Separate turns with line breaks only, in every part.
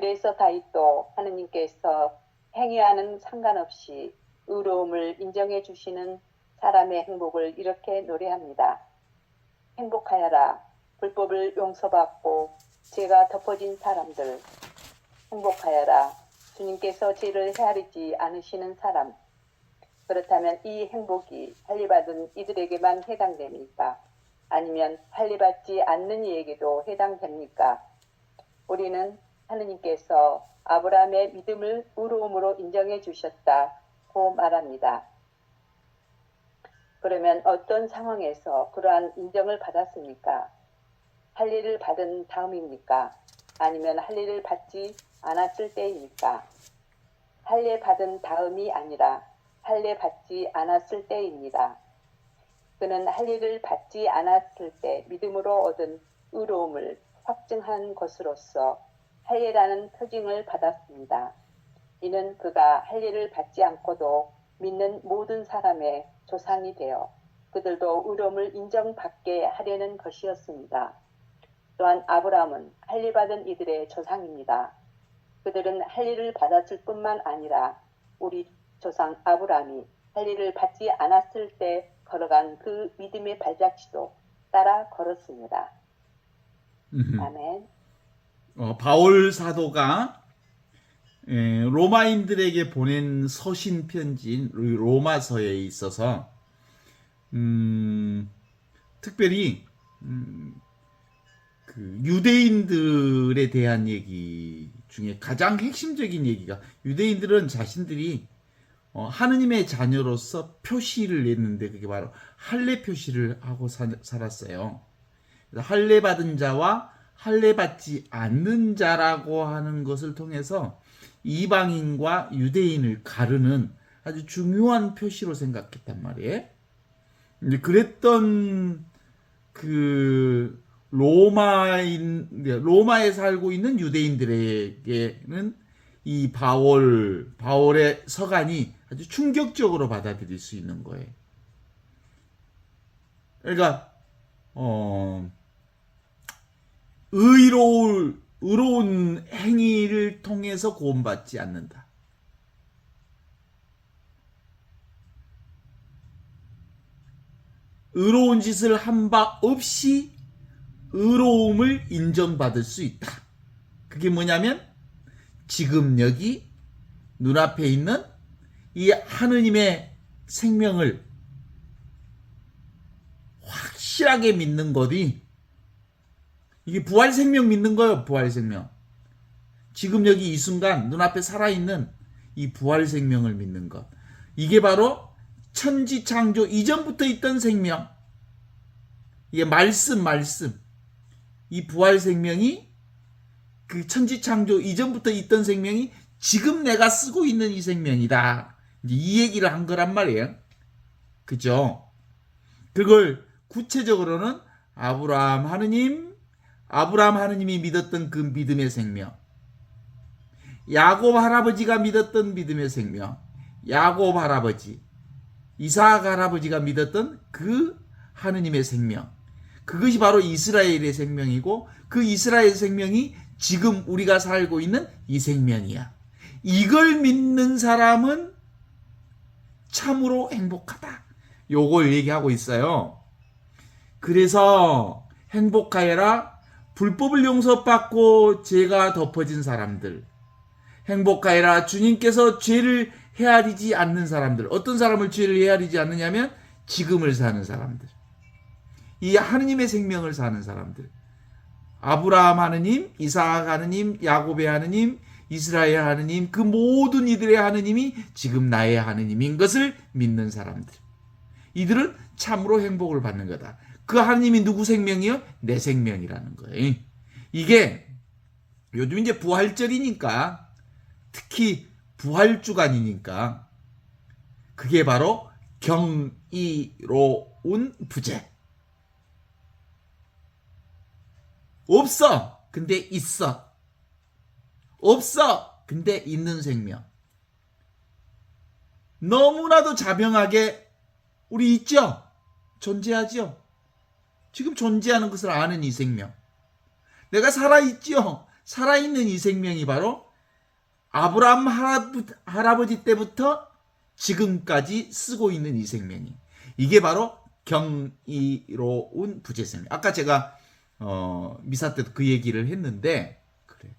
그래서 다윗도 하느님께서 행위와는 상관없이 의로움을 인정해 주시는 사람의 행복을 이렇게 노래합니다. 행복하여라. 불법을 용서받고 죄가 덮어진 사람들. 행복하여라. 주님께서 죄를 헤아리지 않으시는 사람. 그렇다면 이 행복이 할례받은 이들에게만 해당됩니까? 아니면 할례받지 않는 이에게도 해당됩니까? 우리는 하느님께서 아브라함의 믿음을 의로움으로 인정해 주셨다고 말합니다. 그러면 어떤 상황에서 그러한 인정을 받았습니까? 할례를 받은 다음입니까? 아니면 할례를 받지 않았을 때입니까? 할례 받은 다음이 아니라 할례 받지 않았을 때입니다. 그는 할례를 받지 않았을 때 믿음으로 얻은 의로움을 확증한 것으로서 할례라는 표징을 받았습니다. 이는 그가 할례를 받지 않고도 믿는 모든 사람의 조상이 되어 그들도 의로움을 인정받게 하려는 것이었습니다. 또한 아브라함은 할례받은 이들의 조상입니다. 그들은 할례를 받았을 뿐만 아니라 우리 조상 아브라함이 할례를 받지 않았을 때 걸어간 그 믿음의 발자취도 따라 걸었습니다. 아멘.
바울 사도가 로마인들에게 보낸 서신 편지인 로마서에 있어서 특별히 그 유대인들에 대한 얘기 중에 가장 핵심적인 얘기가, 유대인들은 자신들이 하느님의 자녀로서 표시를 냈는데 그게 바로 할례 표시를 하고 살았어요. 할례 받은 자와 할례 받지 않는 자라고 하는 것을 통해서 이방인과 유대인을 가르는 아주 중요한 표시로 생각했단 말이에요. 이제 그랬던 그 로마에 살고 있는 유대인들에게는 이 바울의 서간이 아주 충격적으로 받아들일 수 있는 거예요. 그러니까 의로운 행위를 통해서 구원받지 않는다. 의로운 짓을 한 바 없이 의로움을 인정받을 수 있다. 그게 뭐냐면 지금 여기 눈앞에 있는 이 하느님의 생명을 확실하게 믿는 것이, 이게 부활 생명 믿는 거예요. 부활 생명. 지금 여기 이 순간 눈앞에 살아있는 이 부활 생명을 믿는 것. 이게 바로 천지 창조 이전부터 있던 생명. 이게 말씀. 이 부활 생명이 그 천지 창조 이전부터 있던 생명이 지금 내가 쓰고 있는 이 생명이다. 이 얘기를 한 거란 말이에요. 그죠? 그걸 구체적으로는 아브라함 하느님이 믿었던 그 믿음의 생명, 야곱 할아버지가 믿었던 믿음의 생명, 야곱 할아버지, 이삭 할아버지가 믿었던 그 하느님의 생명, 그것이 바로 이스라엘의 생명이고, 그 이스라엘 생명이 지금 우리가 살고 있는 이 생명이야. 이걸 믿는 사람은 참으로 행복하다. 요걸 얘기하고 있어요. 그래서 행복하여라. 불법을 용서받고 죄가 덮어진 사람들. 행복하여라. 주님께서 죄를 헤아리지 않는 사람들. 어떤 사람을 죄를 헤아리지 않느냐면 지금을 사는 사람들. 이 하느님의 생명을 사는 사람들. 아브라함 하느님, 이삭 하느님, 야곱의 하느님, 이스라엘 하느님, 그 모든 이들의 하느님이 지금 나의 하느님인 것을 믿는 사람들. 이들은 참으로 행복을 받는 거다. 그 하느님이 누구 생명이요? 내 생명이라는 거예요. 이게 요즘 이제 부활절이니까, 특히 부활주간이니까, 그게 바로 경이로운 부재. 없어. 근데 있어. 없어. 근데 있는 생명. 너무나도 자명하게 우리 있죠? 존재하죠? 지금 존재하는 것을 아는 이 생명. 내가 살아있죠? 살아있는 이 생명이 바로 아브라함 할아버지 때부터 지금까지 쓰고 있는 이 생명이, 이게 바로 경이로운 부재 생명. 아까 제가 미사 때도 그 얘기를 했는데, 그래.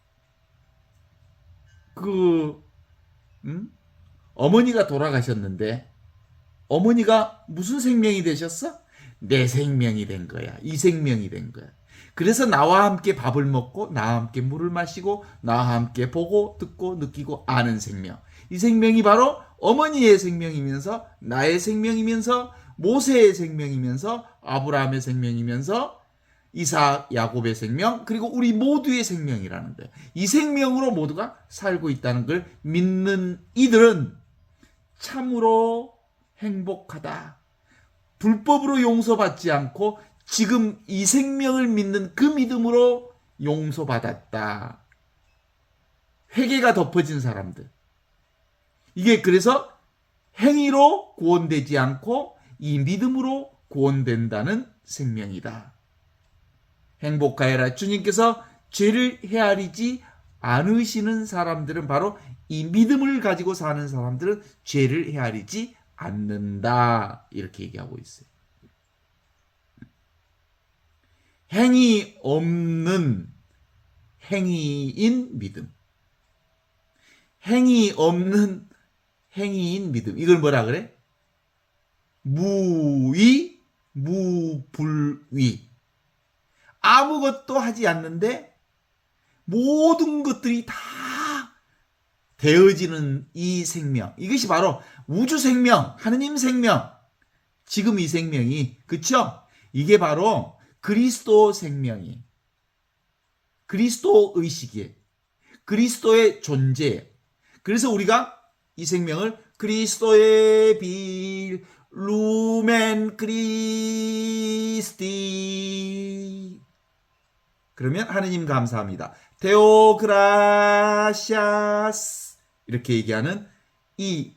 어머니가 돌아가셨는데 어머니가 무슨 생명이 되셨어? 내 생명이 된 거야. 이 생명이 된 거야. 그래서 나와 함께 밥을 먹고 나와 함께 물을 마시고 나와 함께 보고 듣고 느끼고 아는 생명. 이 생명이 바로 어머니의 생명이면서 나의 생명이면서 모세의 생명이면서 아브라함의 생명이면서 이삭, 야곱의 생명, 그리고 우리 모두의 생명이라는 거예요. 이 생명으로 모두가 살고 있다는 걸 믿는 이들은 참으로 행복하다. 불법으로 용서받지 않고 지금 이 생명을 믿는 그 믿음으로 용서받았다. 회개가 덮어진 사람들. 이게 그래서 행위로 구원되지 않고 이 믿음으로 구원된다는 생명이다. 행복하여라. 주님께서 죄를 헤아리지 않으시는 사람들은 바로 이 믿음을 가지고 사는 사람들은 죄를 헤아리지 않는다. 이렇게 얘기하고 있어요. 행위 없는 행위인 믿음. 행위 없는 행위인 믿음. 이걸 뭐라 그래? 무위, 무불위. 아무것도 하지 않는데 모든 것들이 다 되어지는 이 생명. 이것이 바로 우주 생명, 하느님 생명. 지금 이 생명이, 그쵸? 이게 바로 그리스도 생명이, 그리스도 의식이에요. 그리스도의 존재. 그래서 우리가 이 생명을 그리스도의 빌 루멘 크리스티. 그러면 하느님 감사합니다. 데오 그라시아스. 이렇게 얘기하는 이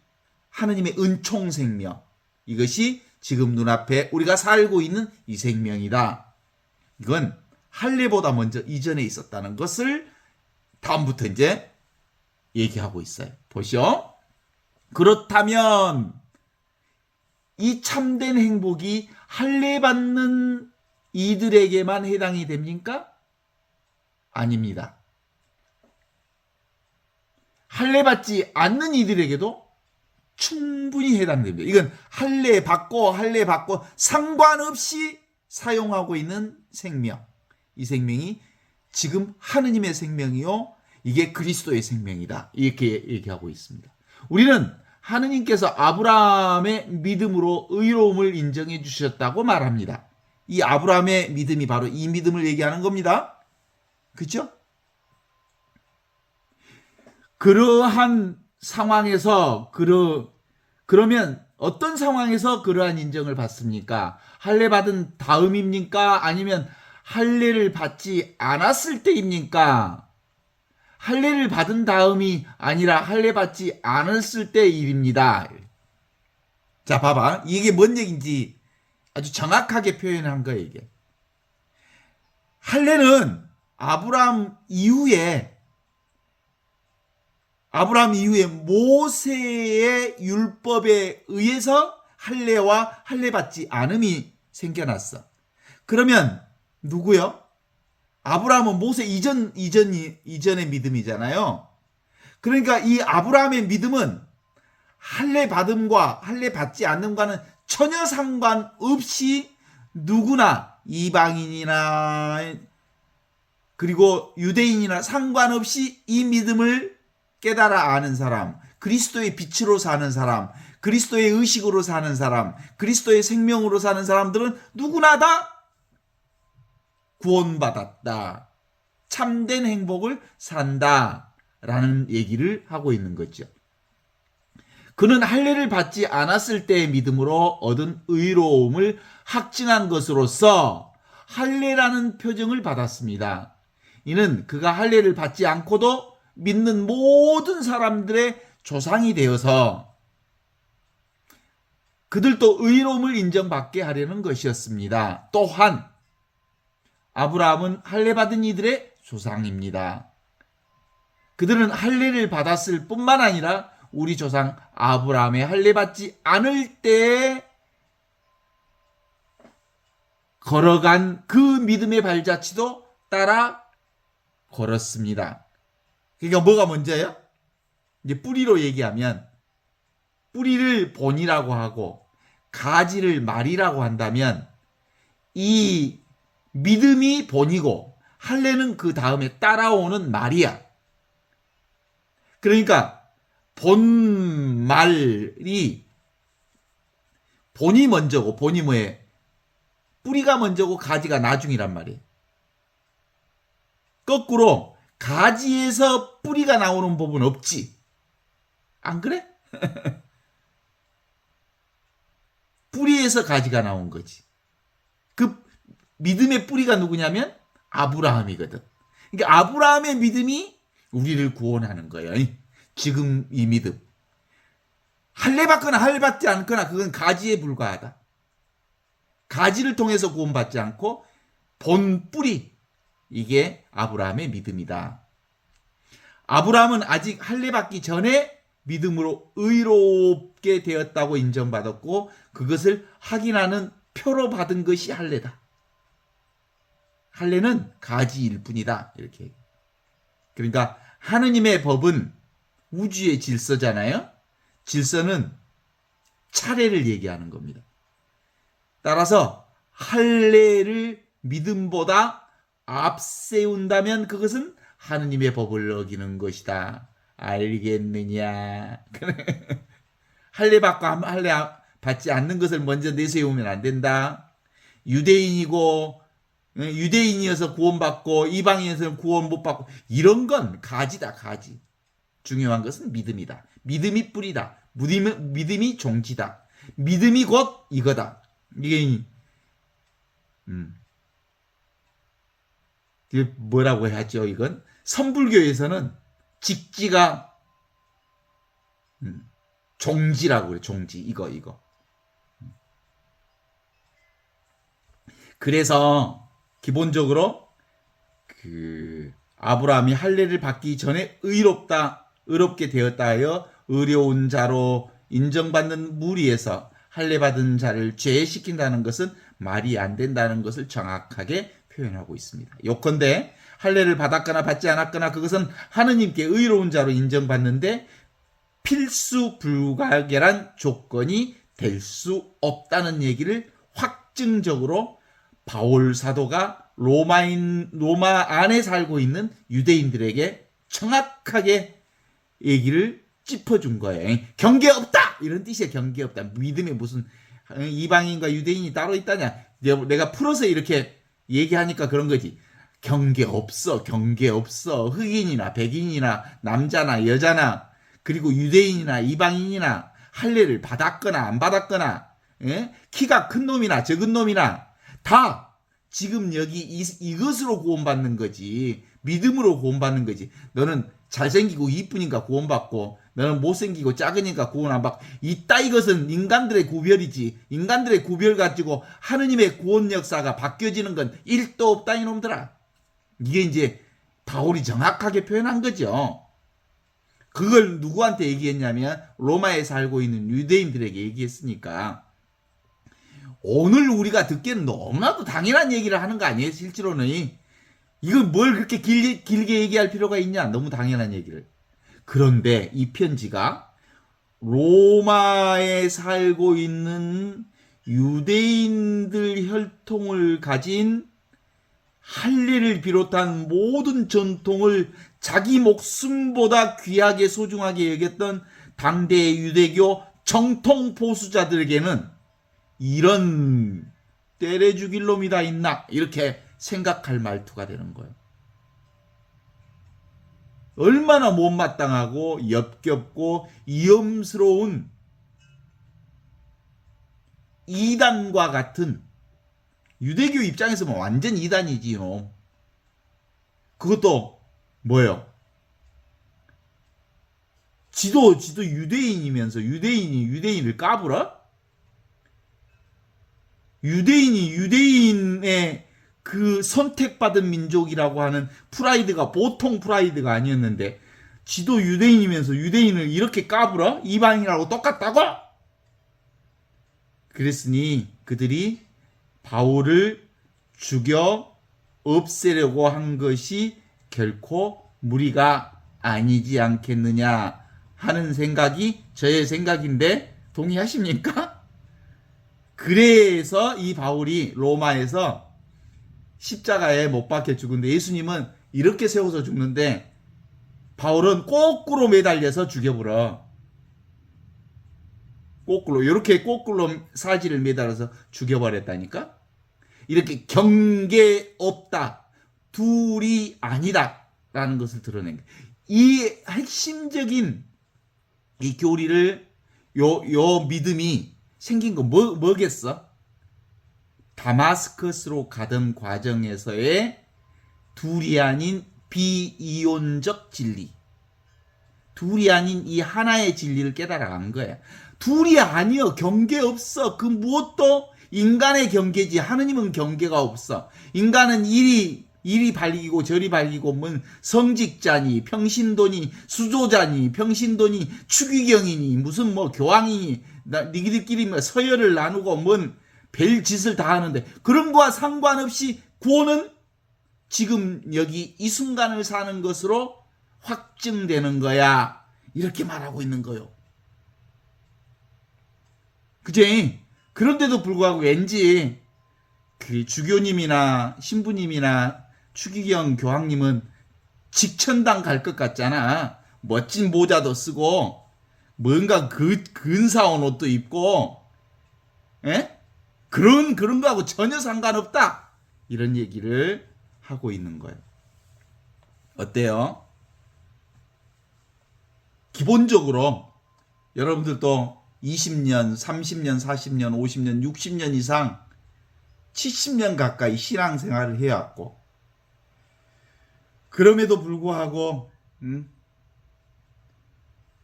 하느님의 은총 생명. 이것이 지금 눈앞에 우리가 살고 있는 이 생명이다. 이건 할례보다 먼저 이전에 있었다는 것을 다음부터 이제 얘기하고 있어요. 보시오. 그렇다면 이 참된 행복이 할례 받는 이들에게만 해당이 됩니까? 아닙니다. 할례 받지 않는 이들에게도 충분히 해당됩니다. 이건 할례 받고 상관없이 사용하고 있는 생명. 이 생명이 지금 하느님의 생명이요, 이게 그리스도의 생명이다. 이렇게 얘기하고 있습니다. 우리는 하느님께서 아브라함의 믿음으로 의로움을 인정해 주셨다고 말합니다. 이 아브라함의 믿음이 바로 이 믿음을 얘기하는 겁니다. 그렇죠? 그러한 상황에서 그러면 어떤 상황에서 그러한 인정을 받습니까? 할례 받은 다음입니까? 아니면 할례를 받지 않았을 때입니까? 할례를 받은 다음이 아니라 할례 받지 않았을 때 일입니다. 자, 봐봐. 이게 뭔 얘기인지 아주 정확하게 표현한 거예요, 이게. 할례는 아브라함 이후에 모세의 율법에 의해서 할례와 할례 받지 않음이 생겨났어. 그러면 누구요? 아브라함은 모세 이전의 믿음이잖아요. 그러니까 이 아브라함의 믿음은 할례 받음과 할례 받지 않음과는 전혀 상관없이 누구나 이방인이나 그리고 유대인이나 상관없이 이 믿음을 깨달아 아는 사람, 그리스도의 빛으로 사는 사람, 그리스도의 의식으로 사는 사람, 그리스도의 생명으로 사는 사람들은 누구나 다 구원받았다. 참된 행복을 산다라는 얘기를 하고 있는 거죠. 그는 할례를 받지 않았을 때의 믿음으로 얻은 의로움을 확증한 것으로서 할례라는 표정을 받았습니다. 이는 그가 할례를 받지 않고도 믿는 모든 사람들의 조상이 되어서 그들도 의로움을 인정받게 하려는 것이었습니다. 또한 아브라함은 할례 받은 이들의 조상입니다. 그들은 할례를 받았을 뿐만 아니라 우리 조상 아브라함의 할례 받지 않을 때 걸어간 그 믿음의 발자취도 따라 걸었습니다. 그러니까 뭐가 먼저예요? 이제 뿌리로 얘기하면 뿌리를 본이라고 하고 가지를 말이라고 한다면 이 믿음이 본이고 할례는 그 다음에 따라오는 말이야. 그러니까 본 말이 본이 먼저고 본이 뭐예요? 뿌리가 먼저고 가지가 나중이란 말이에요. 거꾸로 가지에서 뿌리가 나오는 법은 없지. 안 그래? 뿌리에서 가지가 나온 거지. 그 믿음의 뿌리가 누구냐면 아브라함이거든. 그러니까 아브라함의 믿음이 우리를 구원하는 거예요. 지금 이 믿음. 할례 받거나 할례 받지 않거나 그건 가지에 불과하다. 가지를 통해서 구원받지 않고 본 뿌리, 이게 아브라함의 믿음이다. 아브라함은 아직 할례 받기 전에 믿음으로 의롭게 되었다고 인정받았고 그것을 확인하는 표로 받은 것이 할례다. 할례는 가지일 뿐이다. 이렇게. 그러니까 하느님의 법은 우주의 질서잖아요. 질서는 차례를 얘기하는 겁니다. 따라서 할례를 믿음보다 앞세운다면 그것은 하느님의 법을 어기는 것이다. 알겠느냐? 할례 받고 할례 받지 않는 것을 먼저 내세우면 안 된다. 유대인이어서 구원받고 이방인에서는 구원 못 받고 이런 건 가지다, 가지. 중요한 것은 믿음이다. 믿음이 뿌리다. 믿음이 종지다. 믿음이 곧 이거다. 이게 뭐라고 하죠? 이건 선불교에서는 직지가 종지라고 그래. 종지. 이거. 그래서 기본적으로 그 아브라함이 할례를 받기 전에 의롭게 되었다 하여 의로운 자로 인정받는 무리에서 할례 받은 자를 죄시킨다는 것은 말이 안 된다는 것을 정확하게 표현하고 있습니다. 요컨대 할례를 받았거나 받지 않았거나 그것은 하느님께 의로운 자로 인정받는데 필수 불가결한 조건이 될 수 없다는 얘기를 확증적으로 바울 사도가 로마 안에 살고 있는 유대인들에게 정확하게 얘기를 짚어준 거예요. 경계 없다! 이런 뜻이에요. 경계 없다. 믿음에 무슨 이방인과 유대인이 따로 있다냐. 내가 풀어서 이렇게 얘기하니까 그런 거지. 경계 없어. 경계 없어. 흑인이나 백인이나 남자나 여자나 그리고 유대인이나 이방인이나 할례를 받았거나 안 받았거나 키가 큰 놈이나 적은 놈이나 다 지금 여기 이것으로 구원받는 거지. 믿음으로 구원받는 거지. 너는 잘생기고 이쁘니까 구원받고 너는 못생기고 작으니까 구원 안 받고 이것은 인간들의 구별이지. 인간들의 구별 가지고 하느님의 구원 역사가 바뀌어지는 건 1도 없다 이놈들아. 이게 이제 바울이 정확하게 표현한 거죠. 그걸 누구한테 얘기했냐면 로마에 살고 있는 유대인들에게 얘기했으니까 오늘 우리가 듣기에는 너무나도 당연한 얘기를 하는 거 아니에요? 실제로는 이건 뭘 그렇게 길게 얘기할 필요가 있냐? 너무 당연한 얘기를. 그런데 이 편지가 로마에 살고 있는 유대인들 혈통을 가진 할례를 비롯한 모든 전통을 자기 목숨보다 귀하게 소중하게 여겼던 당대의 유대교 정통 보수자들에게는 이런 때려 죽일 놈이 다 있나 이렇게 생각할 말투가 되는 거예요. 얼마나 못마땅하고 역겹고 위험스러운 이단과 같은 유대교 입장에서 뭐 완전 이단이지 요. 그것도 뭐예요? 지도 유대인이면서 유대인을 까불어? 유대인이 유대인의 그 선택받은 민족이라고 하는 프라이드가 보통 프라이드가 아니었는데 지도 유대인이면서 유대인을 이렇게 까불어? 이방인이라고 똑같다고? 그랬으니 그들이 바울을 죽여 없애려고 한 것이 결코 무리가 아니지 않겠느냐 하는 생각이 저의 생각인데 동의하십니까? 그래서 이 바울이 로마에서 십자가에 못 박혀 죽은데 예수님은 이렇게 세워서 죽는데 바울은 거꾸로 매달려서 죽여버려. 거꾸로 이렇게 거꾸로 사지를 매달아서 죽여버렸다니까. 이렇게 경계 없다, 둘이 아니다 라는 것을 드러낸 거예요. 이 핵심적인 이 교리를 요 믿음이 생긴 거 뭐겠어? 다마스커스로 가던 과정에서의 둘이 아닌 비이론적 진리, 둘이 아닌 이 하나의 진리를 깨달아간 거야. 둘이 아니여, 경계 없어. 그 무엇도 인간의 경계지. 하느님은 경계가 없어. 인간은 이리 발리고 저리 발리고 뭔 성직자니 평신도니 수조자니 평신도니 추기경이니 무슨 뭐 교황이니 니들끼리 뭐 서열을 나누고 뭔 별짓을 다 하는데 그런 거와 상관없이 구원은 지금 여기 이 순간을 사는 것으로 확증되는 거야. 이렇게 말하고 있는 거요. 그제? 그런데도 불구하고 왠지 그 주교님이나 신부님이나 추기경 교황님은 직천당 갈 것 같잖아. 멋진 모자도 쓰고 뭔가 근사한 옷도 입고, 에? 그런 거하고 전혀 상관없다. 이런 얘기를 하고 있는 거예요. 어때요? 기본적으로 여러분들도 20년, 30년, 40년, 50년, 60년 이상 70년 가까이 신앙생활을 해왔고 그럼에도 불구하고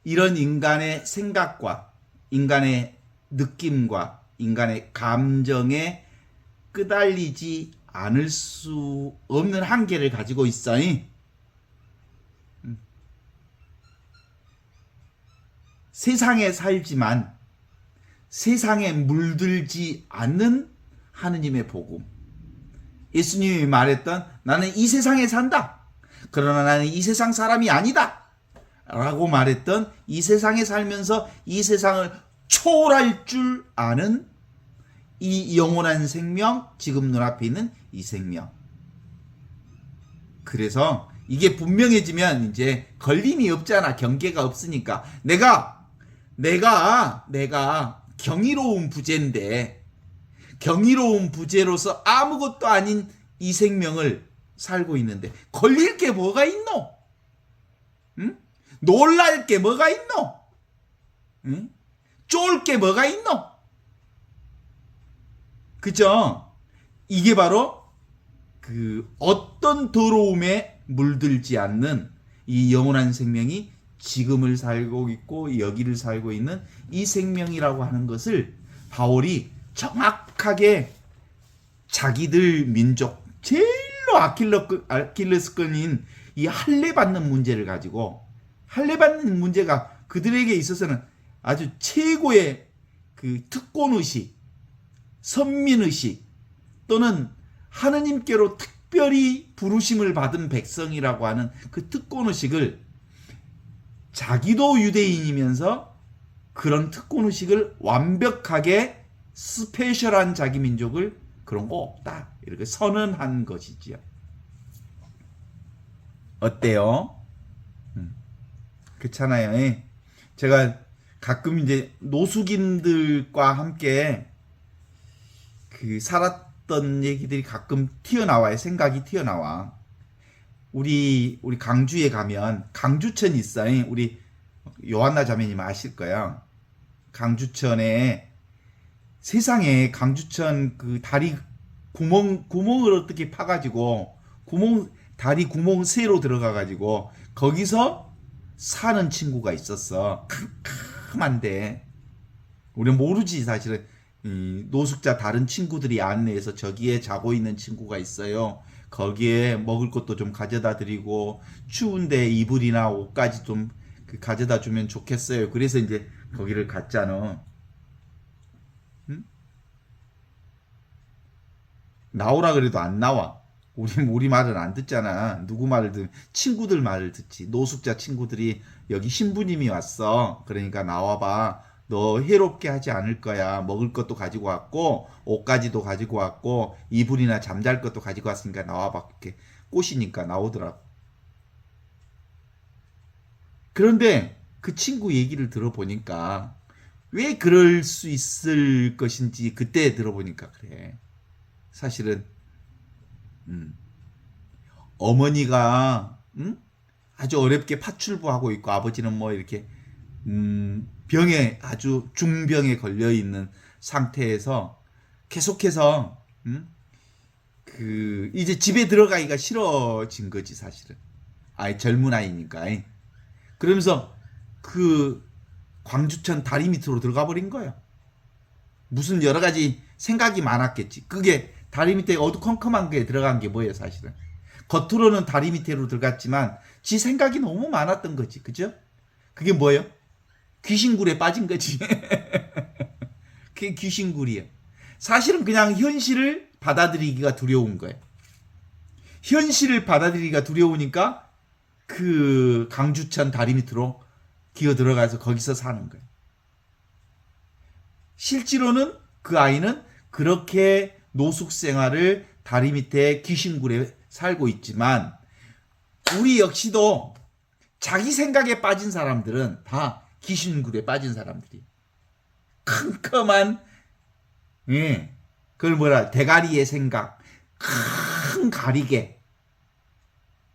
이런 인간의 생각과 인간의 느낌과 인간의 감정에 끄달리지 않을 수 없는 한계를 가지고 있어. 세상에 살지만 세상에 물들지 않는 하느님의 복음. 예수님이 말했던 나는 이 세상에 산다. 그러나 나는 이 세상 사람이 아니다. 라고 말했던 이 세상에 살면서 이 세상을 초월할 줄 아는 이 영원한 생명, 지금 눈앞에 있는 이 생명. 그래서 이게 분명해지면 이제 걸림이 없잖아. 경계가 없으니까. 내가 경이로운 부재인데 경이로운 부재로서 아무것도 아닌 이 생명을 살고 있는데 걸릴 게 뭐가 있노? 응? 놀랄 게 뭐가 있노? 응? 쫄 게 뭐가 있노? 그죠? 이게 바로 그 어떤 더러움에 물들지 않는 이 영원한 생명이 지금을 살고 있고 여기를 살고 있는 이 생명이라고 하는 것을 바울이 정확하게 자기들 민족 제일로 아킬레스건인 이 할례받는 문제를 가지고 할례받는 문제가 그들에게 있어서는 아주 최고의 그 특권의식, 선민의식 또는 하느님께로 특별히 부르심을 받은 백성이라고 하는 그 특권의식을 자기도 유대인이면서 그런 특권의식을 완벽하게 스페셜한 자기 민족을 그런 거 없다. 이렇게 선언한 것이지요. 어때요? 그렇잖아요. 예. 제가 가끔 이제 노숙인들과 함께 그 살았던 얘기들이 가끔 튀어나와요. 생각이 튀어나와. 우리 강주에 가면 강주천 있어요. 우리 요한나 자매님 아실 거예요. 강주천에 세상에 강주천 그 다리 구멍을 어떻게 파가지고 다리 구멍 새로 들어가가지고 거기서 사는 친구가 있었어. 캄캄한데 우리는 모르지 사실은. 노숙자 다른 친구들이 안내해서 저기에 자고 있는 친구가 있어요. 거기에 먹을 것도 좀 가져다 드리고 추운데 이불이나 옷까지 좀 가져다 주면 좋겠어요. 그래서 이제 거기를 갔잖아. 응? 나오라 그래도 안 나와. 우리 말을 안 듣잖아. 누구 말을 친구들 말을 듣지. 노숙자 친구들이 여기 신부님이 왔어. 그러니까 나와봐. 너 해롭게 하지 않을 거야. 먹을 것도 가지고 왔고 옷까지도 가지고 왔고 이불이나 잠잘 것도 가지고 왔으니까 나와봐. 이렇게 꼬시니까 나오더라고. 그런데 그 친구 얘기를 들어보니까 왜 그럴 수 있을 것인지 그때 들어보니까 그래. 사실은 어머니가 아주 어렵게 파출부하고 있고 아버지는 뭐 이렇게 병에 아주 중병에 걸려 있는 상태에서 계속해서 그 이제 집에 들어가기가 싫어진 거지 사실은. 아이 젊은 아이니까. 그러면서 그 광주천 다리 밑으로 들어가 버린 거예요. 무슨 여러 가지 생각이 많았겠지. 그게 다리 밑에 어두컴컴한 게 들어간 게 뭐예요, 사실은. 겉으로는 다리 밑으로 들어갔지만 지 생각이 너무 많았던 거지. 그죠? 그게 뭐예요? 귀신굴에 빠진 거지. 그게 귀신굴이에요. 사실은 그냥 현실을 받아들이기가 두려운 거예요. 현실을 받아들이기가 두려우니까 그 강주천 다리 밑으로 기어 들어가서 거기서 사는 거예요. 실제로는 그 아이는 그렇게 노숙 생활을 다리 밑에 귀신굴에 살고 있지만 우리 역시도 자기 생각에 빠진 사람들은 다 귀신굴에 빠진 사람들이 컴컴한 그걸 뭐라 대가리의 생각 큰 가리개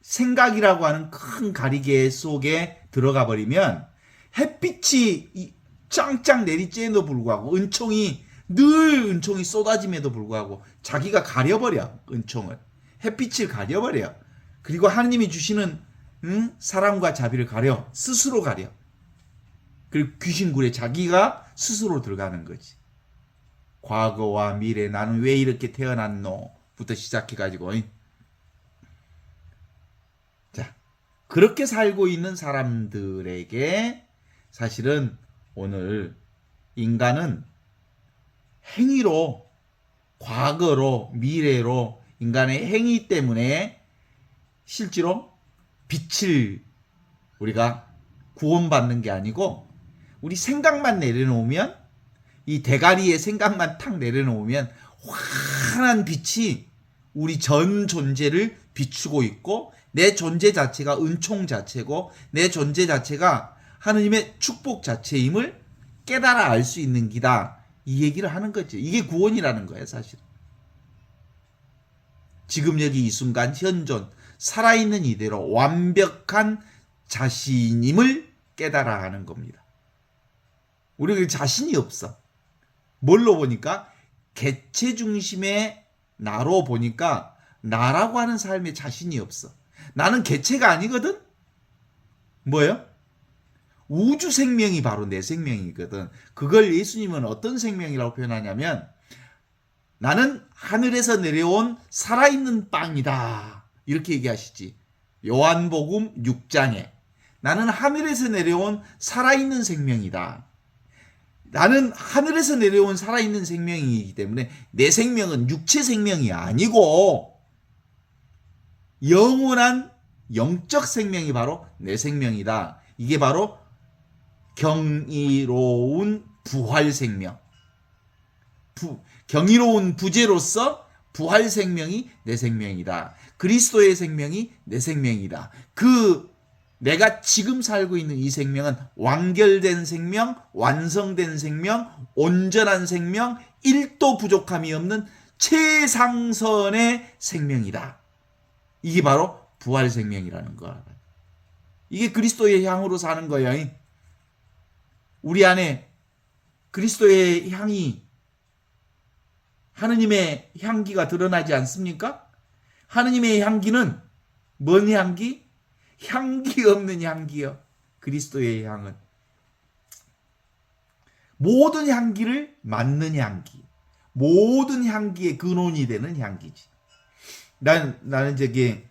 생각이라고 하는 큰 가리개 속에 들어가 버리면 햇빛이 짱짱 내리쬐에도 불구하고 늘 은총이 쏟아짐에도 불구하고 자기가 가려버려. 은총을 햇빛을 가려버려. 그리고 하느님이 주시는 사랑과 자비를 가려. 스스로 가려. 그리고 귀신굴에 자기가 스스로 들어가는 거지. 과거와 미래 나는 왜 이렇게 태어났노 부터 시작해가지고 자 그렇게 살고 있는 사람들에게 사실은 오늘 인간은 행위로 과거로 미래로 인간의 행위 때문에 실제로 빛을 우리가 구원받는 게 아니고 우리 생각만 내려놓으면 이 대가리에 생각만 탁 내려놓으면 환한 빛이 우리 전 존재를 비추고 있고 내 존재 자체가 은총 자체고 내 존재 자체가 하느님의 축복 자체임을 깨달아 알 수 있는 기다. 이 얘기를 하는 거죠. 이게 구원이라는 거예요, 사실. 지금 여기 이 순간 현존 살아있는 이대로 완벽한 자신임을 깨달아 하는 겁니다. 우리가 자신이 없어. 뭘로 보니까 개체 중심의 나로 보니까 나라고 하는 삶에 자신이 없어. 나는 개체가 아니거든. 뭐예요? 우주 생명이 바로 내 생명이거든. 그걸 예수님은 어떤 생명이라고 표현하냐면 나는 하늘에서 내려온 살아있는 빵이다. 이렇게 얘기하시지. 요한복음 6장에 나는 하늘에서 내려온 살아있는 생명이다. 나는 하늘에서 내려온 살아있는 생명이기 때문에 내 생명은 육체 생명이 아니고 영원한 영적 생명이 바로 내 생명이다. 이게 바로 경이로운 부활 생명. 경이로운 부재로서 부활 생명이 내 생명이다. 그리스도의 생명이 내 생명이다. 내가 지금 살고 있는 이 생명은 완결된 생명, 완성된 생명, 온전한 생명, 1도 부족함이 없는 최상선의 생명이다. 이게 바로 부활 생명이라는 거야. 이게 그리스도의 향으로 사는 거예요. 우리 안에 그리스도의 향이 하느님의 향기가 드러나지 않습니까? 하느님의 향기는 뭔 향기? 향기 없는 향기요. 그리스도의 향은 모든 향기를 맡는 향기, 모든 향기의 근원이 되는 향기지. 나는 저기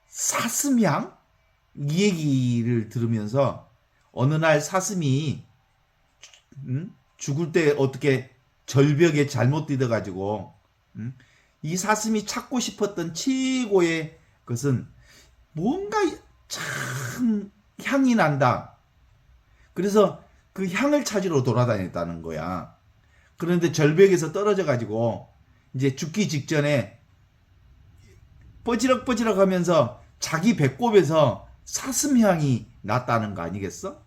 사슴향 이 얘기를 들으면서 어느 날 사슴이 죽을 때 어떻게 절벽에 잘못 뛰어가지고 이 사슴이 찾고 싶었던 최고의 것은 뭔가 참 향이 난다. 그래서 그 향을 찾으러 돌아다녔다는 거야. 그런데 절벽에서 떨어져 가지고 이제 죽기 직전에 뻐지럭뻐지럭 하면서 자기 배꼽에서 사슴향이 났다는 거 아니겠어?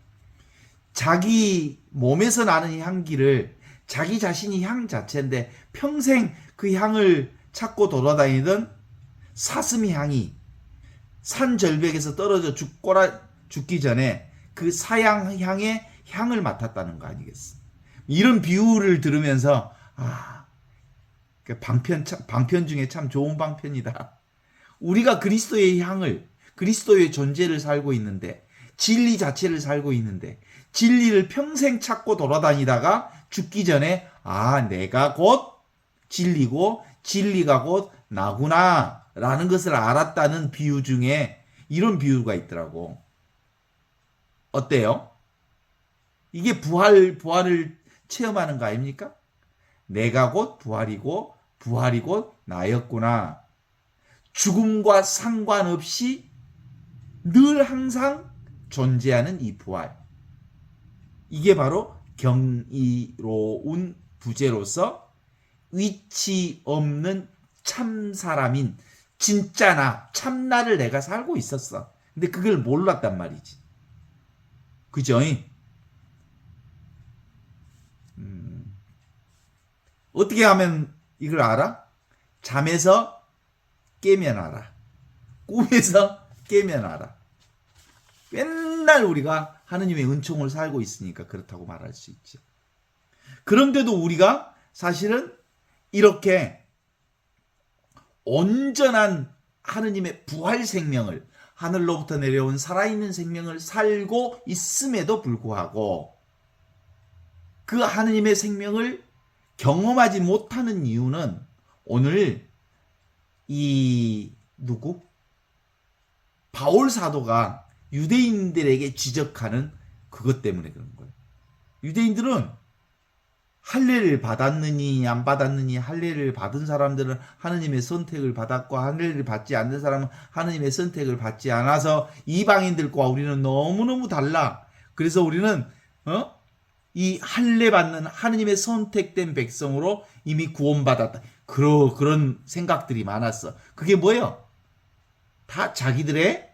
자기 몸에서 나는 향기를 자기 자신이 향 자체인데 평생 그 향을 찾고 돌아다니던 사슴 향이 산 절벽에서 떨어져 죽기 전에 그 사양 향의 향을 맡았다는 거 아니겠어? 이런 비유를 들으면서 방편 중에 참 좋은 방편이다. 우리가 그리스도의 향을, 그리스도의 존재를 살고 있는데, 진리 자체를 살고 있는데, 진리를 평생 찾고 돌아다니다가 죽기 전에 내가 곧 진리고 진리가 곧 나구나 라는 것을 알았다는 비유 중에 이런 비유가 있더라고. 어때요? 이게 부활을 체험하는 거 아닙니까? 내가 곧 부활이고 부활이 곧 나였구나. 죽음과 상관없이 늘 항상 존재하는 이 부활. 이게 바로 경이로운 부재로서 위치 없는 참 사람인 진짜 나, 참나를 내가 살고 있었어. 근데 그걸 몰랐단 말이지. 그죠? 어떻게 하면 이걸 알아? 잠에서 깨면 알아. 꿈에서 깨면 알아. 맨날 우리가 하느님의 은총을 살고 있으니까 그렇다고 말할 수 있지. 그런데도 우리가 사실은 이렇게 온전한 하느님의 부활 생명을, 하늘로부터 내려온 살아있는 생명을 살고 있음에도 불구하고 그 하느님의 생명을 경험하지 못하는 이유는 오늘 바울 사도가 유대인들에게 지적하는 그것 때문에 그런 거예요. 유대인들은 할례를 받았느니 안 받았느니, 할례를 받은 사람들은 하느님의 선택을 받았고 할례를 받지 않는 사람은 하느님의 선택을 받지 않아서 이방인들과 우리는 너무너무 달라. 그래서 우리는 이 할례 받는 하느님의 선택된 백성으로 이미 구원받았다. 그런 생각들이 많았어. 그게 뭐예요? 다 자기들의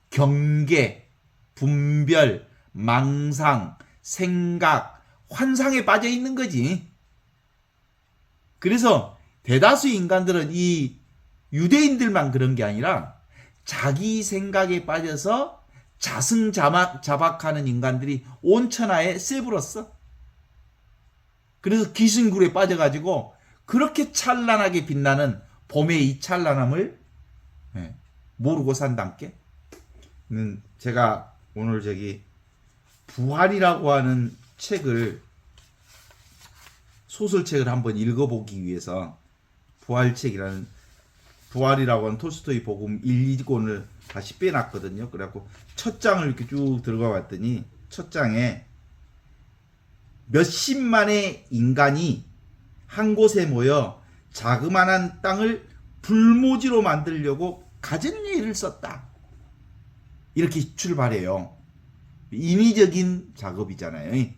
경계, 분별, 망상, 생각, 환상에 빠져 있는 거지. 그래서 대다수 인간들은 이 유대인들만 그런 게 아니라 자기 생각에 빠져서 자승자박하는 인간들이 온 천하에 쎄불었어. 그래서 기승굴에 빠져가지고 그렇게 찬란하게 빛나는 봄의 이 찬란함을 모르고 산단께. 제가 오늘 부활이라고 하는 소설책을 한번 읽어보기 위해서 부활이라고 하는 톨스토이 복음 1, 2권을 다시 빼놨거든요. 그래갖고 첫 장을 이렇게 쭉 들어가 봤더니 첫 장에 몇십만의 인간이 한 곳에 모여 자그마한 땅을 불모지로 만들려고 가진 일을 썼다. 이렇게 출발해요. 인위적인 작업이잖아요.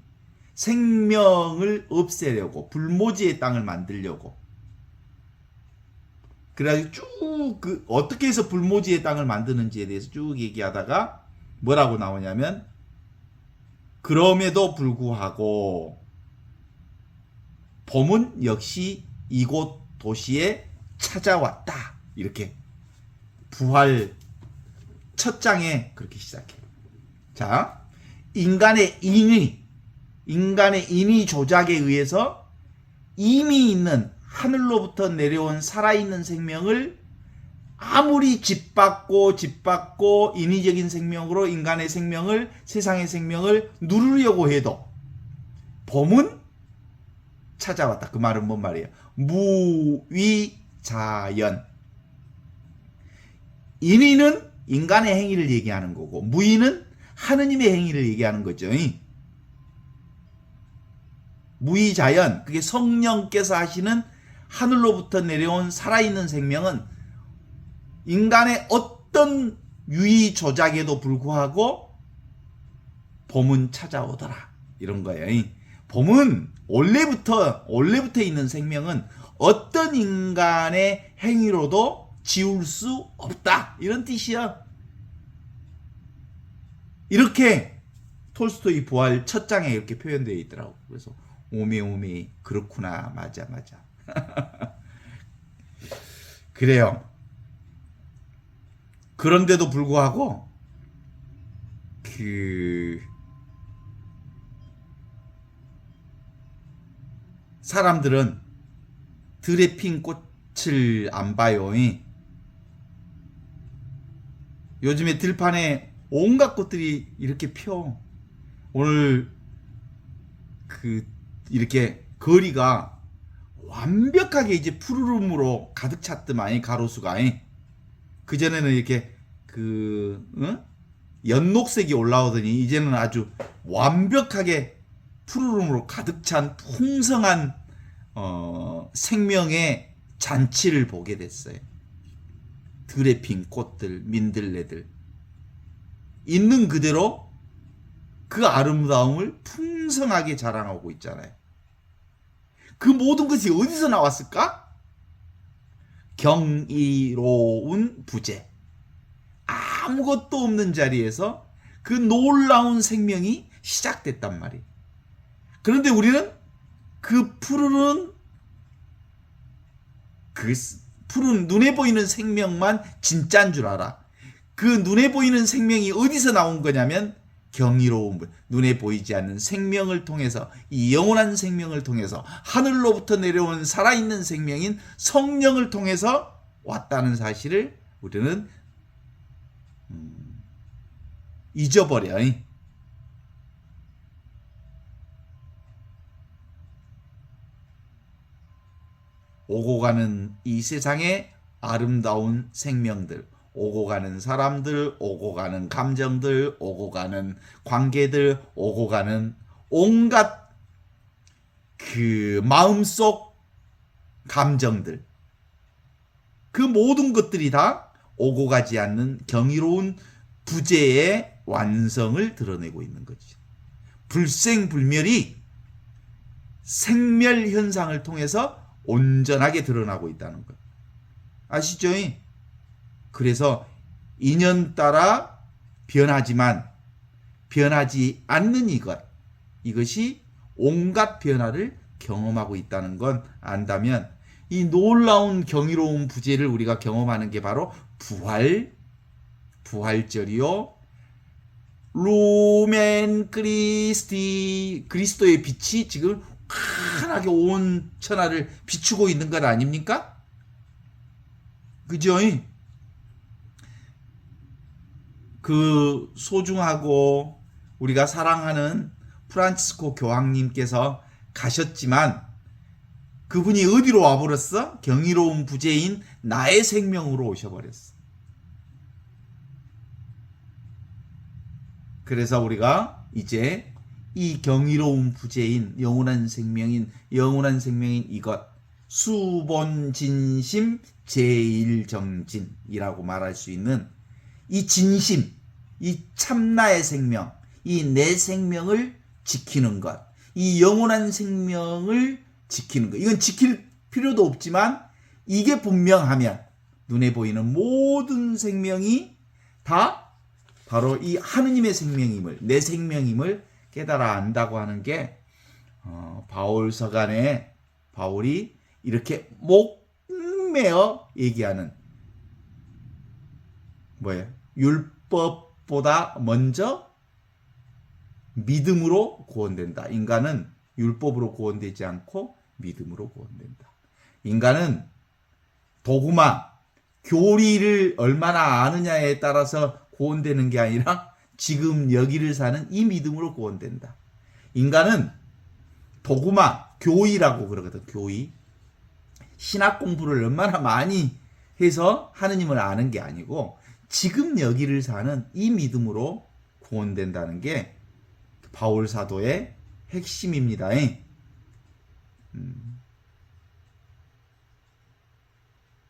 생명을 없애려고 불모지의 땅을 만들려고. 그래가지고 쭉 어떻게 해서 불모지의 땅을 만드는지에 대해서 쭉 얘기하다가 뭐라고 나오냐면, 그럼에도 불구하고 봄은 역시 이곳 도시에 찾아왔다. 이렇게 부활 첫 장에 그렇게 시작해. 자, 인간의 인위 조작에 의해서 이미 있는 하늘로부터 내려온 살아있는 생명을 아무리 짓밟고 인위적인 생명으로 인간의 생명을, 세상의 생명을 누르려고 해도 봄은 찾아왔다. 그 말은 뭔 말이에요? 무위자연. 인위는 인간의 행위를 얘기하는 거고 무위는 하느님의 행위를 얘기하는 거죠. 무위자연, 그게 성령께서 하시는 하늘로부터 내려온 살아있는 생명은 인간의 어떤 유의 조작에도 불구하고 봄은 찾아오더라. 이런 거예요. 봄은 원래부터 있는 생명은 어떤 인간의 행위로도 지울 수 없다. 이런 뜻이야. 이렇게 톨스토이 부활 첫 장에 이렇게 표현되어 있더라고. 그래서 오메 그렇구나. 맞아. 그래요. 그런데도 불구하고 사람들은 들에 핀 꽃을 안 봐요. 요즘에 들판에 온갖 꽃들이 이렇게 펴. 오늘 이렇게 거리가 완벽하게 이제 푸르름으로 가득 찼더만 가로수가. 그전에는 이렇게 연녹색이 올라오더니 이제는 아주 완벽하게 푸르름으로 가득 찬 풍성한 생명의 잔치를 보게 됐어요. 들에 핀 꽃들, 민들레들 있는 그대로 그 아름다움을 풍성하게 자랑하고 있잖아요. 그 모든 것이 어디서 나왔을까? 경이로운 부재. 아무것도 없는 자리에서 그 놀라운 생명이 시작됐단 말이에요. 그런데 우리는 그 푸른 눈에 보이는 생명만 진짜인 줄 알아. 그 눈에 보이는 생명이 어디서 나온 거냐면 경이로운 분, 눈에 보이지 않는 생명을 통해서, 이 영원한 생명을 통해서 하늘로부터 내려온 살아있는 생명인 성령을 통해서 왔다는 사실을 우리는 잊어버려. 오고 가는 이 세상의 아름다운 생명들, 오고 가는 사람들, 오고 가는 감정들, 오고 가는 관계들, 오고 가는 온갖 그 마음속 감정들, 그 모든 것들이 다 오고 가지 않는 경이로운 부재의 완성을 드러내고 있는 거죠. 불생불멸이 생멸 현상을 통해서 온전하게 드러나고 있다는 것. 아시죠? 그래서 인연 따라 변하지만 변하지 않는 이것이 온갖 변화를 경험하고 있다는 건 안다면 이 놀라운 경이로운 부재를 우리가 경험하는 게 바로 부활절이요. 루멘 크리스티, 그리스도의 빛이 지금 환하게 온 천하를 비추고 있는 것 아닙니까? 그죠? 그 소중하고 우리가 사랑하는 프란치스코 교황님께서 가셨지만 그분이 어디로 와버렸어? 경이로운 부재인 나의 생명으로 오셔버렸어. 그래서 우리가 이제 이 경이로운 부재인 영원한 생명인 이것, 수본진심 제일정진이라고 말할 수 있는 이 진심, 이 참나의 생명, 이 내 생명을 지키는 것, 이 영원한 생명을 지키는 것. 이건 지킬 필요도 없지만 이게 분명하면 눈에 보이는 모든 생명이 다 바로 이 하느님의 생명임을, 내 생명임을 깨달아 안다고 하는 게 바울서간에 바울이 이렇게 목매어 얘기하는 뭐예요? 율법보다 먼저 믿음으로 구원된다. 인간은 율법으로 구원되지 않고 믿음으로 구원된다. 인간은 도구마, 교리를 얼마나 아느냐에 따라서 구원되는 게 아니라 지금 여기를 사는 이 믿음으로 구원된다. 인간은 도구마, 교의라고 그러거든. 교의. 신학 공부를 얼마나 많이 해서 하느님을 아는 게 아니고 지금 여기를 사는 이 믿음으로 구원된다는 게 바울 사도의 핵심입니다.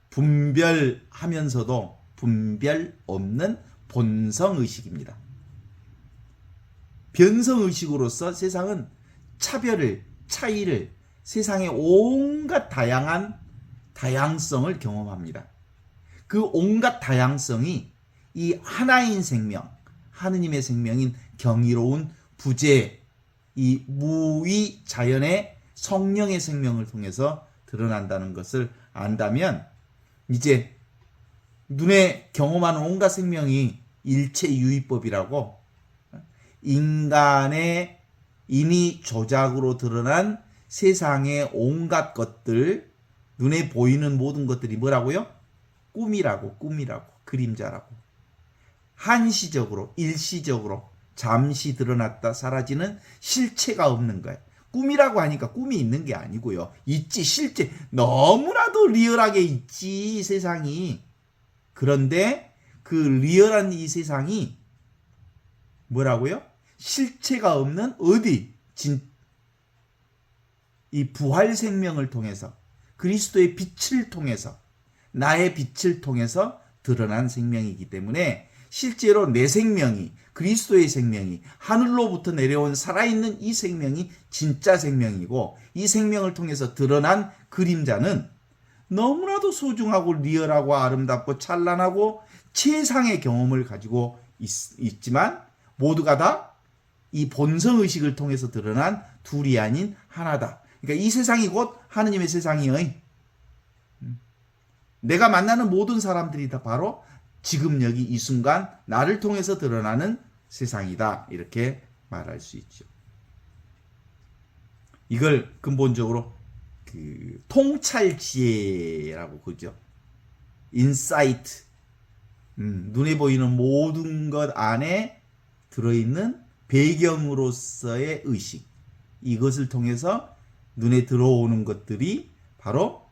분별하면서도 분별 없는 본성의식입니다. 변성의식으로서 세상은 차별을, 차이를, 세상의 온갖 다양한 다양성을 경험합니다. 그 온갖 다양성이 이 하나인 생명, 하느님의 생명인 경이로운 부재, 이 무위 자연의 성령의 생명을 통해서 드러난다는 것을 안다면 이제 눈에 경험하는 온갖 생명이 일체유의법이라고 인간의 인위 조작으로 드러난 세상의 온갖 것들, 눈에 보이는 모든 것들이 뭐라고요? 꿈이라고, 그림자라고. 한시적으로, 일시적으로 잠시 드러났다 사라지는 실체가 없는 거예요. 꿈이라고 하니까 꿈이 있는 게 아니고요. 있지, 실제. 너무나도 리얼하게 있지, 세상이. 그런데 그 리얼한 이 세상이 뭐라고요? 실체가 없는 어디? 이 부활 생명을 통해서, 그리스도의 빛을 통해서, 나의 빛을 통해서 드러난 생명이기 때문에 실제로 내 생명이, 그리스도의 생명이, 하늘로부터 내려온 살아있는 이 생명이 진짜 생명이고, 이 생명을 통해서 드러난 그림자는 너무나도 소중하고 리얼하고 아름답고 찬란하고 최상의 경험을 가지고 있지만 모두가 다 이 본성의식을 통해서 드러난 둘이 아닌 하나다. 그러니까 이 세상이 곧 하느님의 세상이요. 내가 만나는 모든 사람들이 다 바로 지금 여기 이 순간 나를 통해서 드러나는 세상이다. 이렇게 말할 수 있죠. 이걸 근본적으로 그 통찰지혜라고 그러죠. 인사이트. 눈에 보이는 모든 것 안에 들어있는 배경으로서의 의식. 이것을 통해서 눈에 들어오는 것들이 바로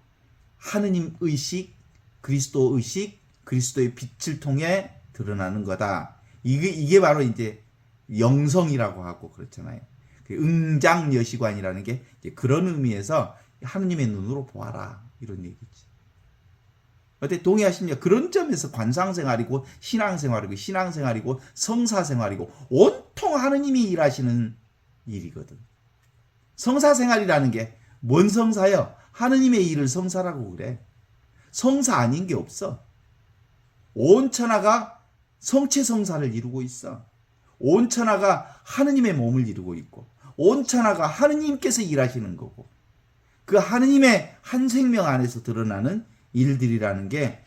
하느님 의식, 그리스도 의식, 그리스도의 빛을 통해 드러나는 거다. 이게 바로 이제 영성이라고 하고 그렇잖아요. 응장여시관이라는 게 이제 그런 의미에서 하느님의 눈으로 보아라. 이런 얘기지. 어때? 동의하십니까? 그런 점에서 관상생활이고 신앙생활이고 신앙생활이고 성사생활이고 온통 하느님이 일하시는 일이거든. 성사생활이라는 게 뭔 성사요? 하느님의 일을 성사라고 그래. 성사 아닌 게 없어. 온 천하가 성체성사를 이루고 있어. 온 천하가 하느님의 몸을 이루고 있고 온 천하가 하느님께서 일하시는 거고 그 하느님의 한 생명 안에서 드러나는 일들이라는 게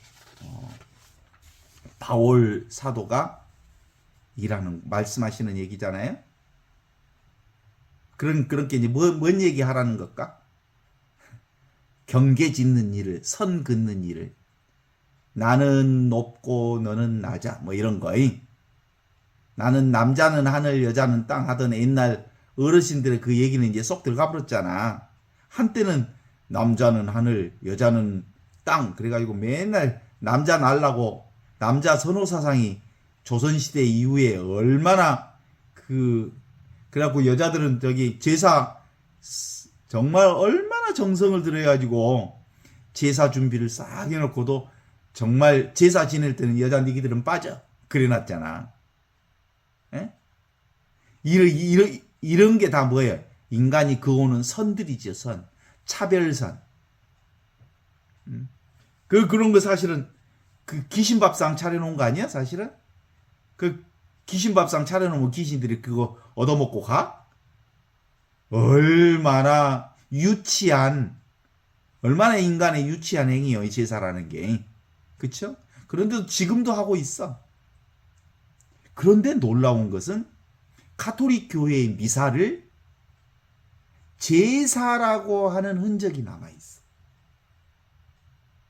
바울 사도가 말씀하시는 얘기잖아요. 그렇게 이제 뭔 얘기 하라는 걸까? 경계 짓는 일을, 선 긋는 일을, 나는 높고 너는 낮아, 뭐 이런 거. 나는 남자는 하늘, 여자는 땅 하던 옛날 어르신들의 그 얘기는 이제 쏙 들어가 버렸잖아. 한때는 남자는 하늘, 여자는 땅, 그래가지고 맨날 남자 날라고 남자 선호 사상이 조선시대 이후에 얼마나 그래갖고 여자들은 저기 제사 정말 얼마나 정성을 들여가지고 제사 준비를 싹 해놓고도 정말 제사 지낼 때는 여자 니기들은 빠져. 그래놨잖아. 에? 이런 게 다 뭐예요? 인간이 그어오는 선들이죠, 선. 차별선. 그런 거 사실은 그 귀신밥상 차려놓은 거 아니야, 사실은? 그 귀신밥상 차려놓으면 귀신들이 그거 얻어먹고 가? 얼마나 인간의 유치한 행위요, 이 제사라는 게. 그쵸? 그런데도 지금도 하고 있어. 그런데 놀라운 것은 가톨릭 교회의 미사를 제사라고 하는 흔적이 남아있어.